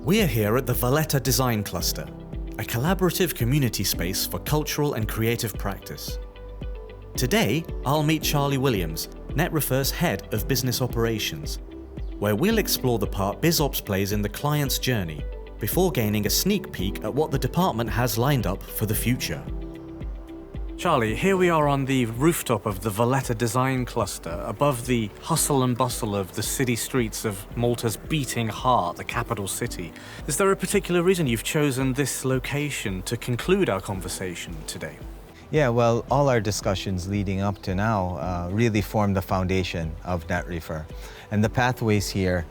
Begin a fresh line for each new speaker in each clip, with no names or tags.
We're here at the Valletta Design Cluster, a collaborative community space for cultural and creative practice. Today, I'll meet Charlie Williams, NetRefer's Head of Business Operations, where we'll explore the part BizOps plays in the client's journey before gaining a sneak peek at what the department has lined up for the future. Charlie, here we are on the rooftop of the Valletta Design Cluster, above the hustle and bustle of the city streets of Malta's beating heart, the capital city. Is there a particular reason you've chosen this location to conclude our conversation today?
Yeah, well, all our discussions leading up to now really form the foundation of NetRefer. And the pathways here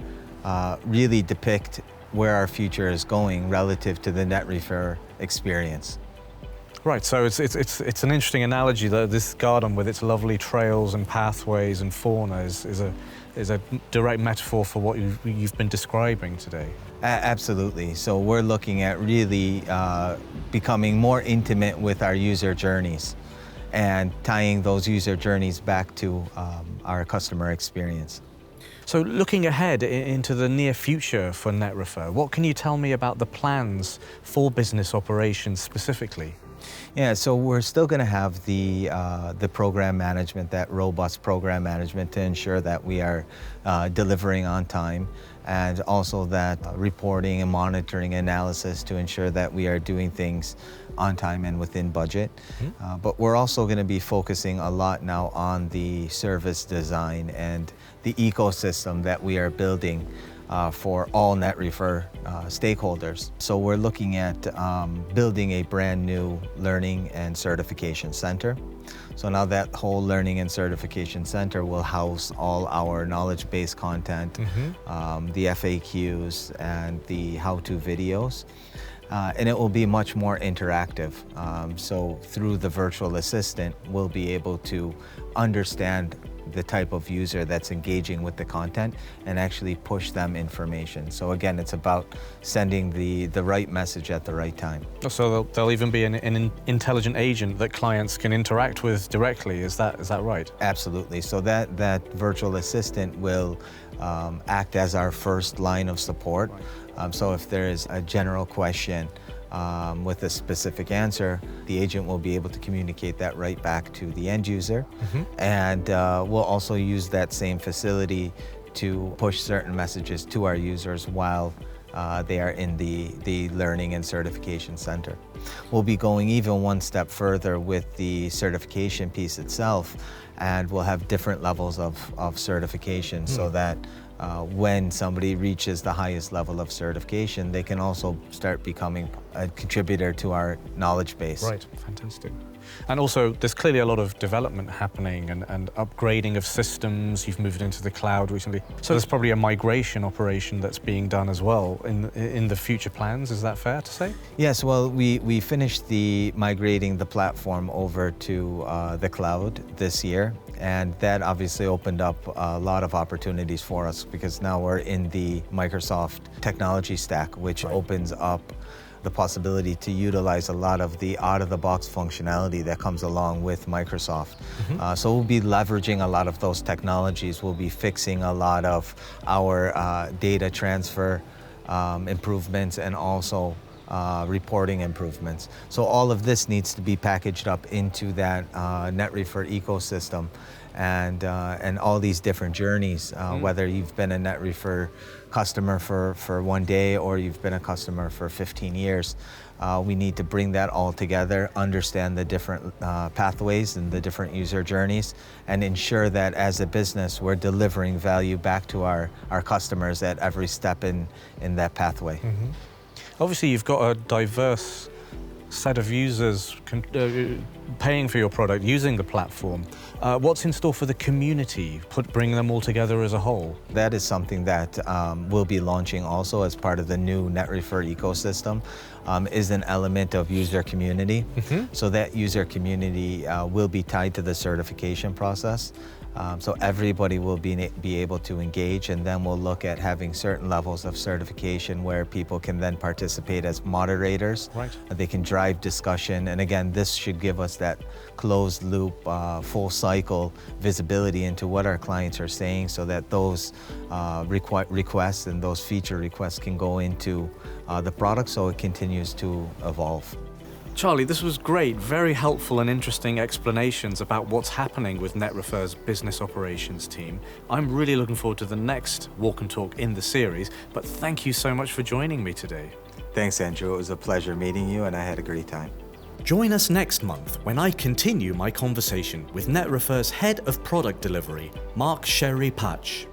really depict where our future is going relative to the NetRefer experience.
Right, so it's an interesting analogy that this garden with its lovely trails and pathways and fauna is a direct metaphor for what you've been describing today.
Absolutely. So we're looking at really becoming more intimate with our user journeys and tying those user journeys back to our customer experience.
So looking ahead into the near future for NetRefer, what can you tell me about the plans for business operations specifically?
Yeah, so we're still going to have the program management, that robust program management to ensure that we are delivering on time, and also that reporting and monitoring analysis to ensure that we are doing things on time and within budget. Mm-hmm. But we're also going to be focusing a lot now on the service design and the ecosystem that we are building for all NetRefer stakeholders. So we're looking at building a brand new learning and certification center. So now that whole learning and certification center will house all our knowledge-based content, mm-hmm. The FAQs and the how-to videos. And it will be much more interactive. So through the virtual assistant, we'll be able to understand the type of user that's engaging with the content and actually push them information. So again, it's about sending the right message at the right time.
So there'll even be an intelligent agent that clients can interact with directly, is that right?
Absolutely. So that virtual assistant will act as our first line of support. Right. So if there is a general question with a specific answer, the agent will be able to communicate that right back to the end user. Mm-hmm. And we'll also use that same facility to push certain messages to our users while they are in the Learning and Certification Center. We'll be going even one step further with the certification piece itself, and we'll have different levels of certification so that when somebody reaches the highest level of certification, they can also start becoming a contributor to our knowledge base.
Right, fantastic. And also, there's clearly a lot of development happening and upgrading of systems. You've moved into the cloud recently. So there's probably a migration operation that's being done as well in the future plans. Is that fair to say?
Yes, well, we finished migrating the platform over to the cloud this year. And that obviously opened up a lot of opportunities for us because now we're in the Microsoft technology stack, which opens up the possibility to utilize a lot of the out-of-the-box functionality that comes along with Microsoft. Mm-hmm. So we'll be leveraging a lot of those technologies. We'll be fixing a lot of our data transfer improvements and also reporting improvements. So all of this needs to be packaged up into that NetRefer ecosystem, and all these different journeys, whether you've been a NetRefer customer for one day or you've been a customer for 15 years. We need to bring that all together, understand the different pathways and the different user journeys, and ensure that as a business we're delivering value back to our customers at every step in that pathway.
Mm-hmm. Obviously, you've got a diverse set of users paying for your product, using the platform. What's in store for the community, bringing them all together as a whole?
That is something that we'll be launching also as part of the new NetRefer ecosystem, is an element of user community. Mm-hmm. So that user community will be tied to the certification process. So everybody will be able to engage, and then we'll look at having certain levels of certification where people can then participate as moderators.
Right.
They can drive discussion, and again, this should give us that closed loop, full cycle visibility into what our clients are saying, so that those requests and those feature requests can go into the product so it continues to evolve.
Charlie, this was great, very helpful and interesting explanations about what's happening with NetRefer's business operations team. I'm really looking forward to the next Walk and Talk in the series, but thank you so much for joining me today.
Thanks, Andrew. It was a pleasure meeting you, and I had a great time.
Join us next month when I continue my conversation with NetRefer's Head of Product Delivery, Mark Sherry Patch.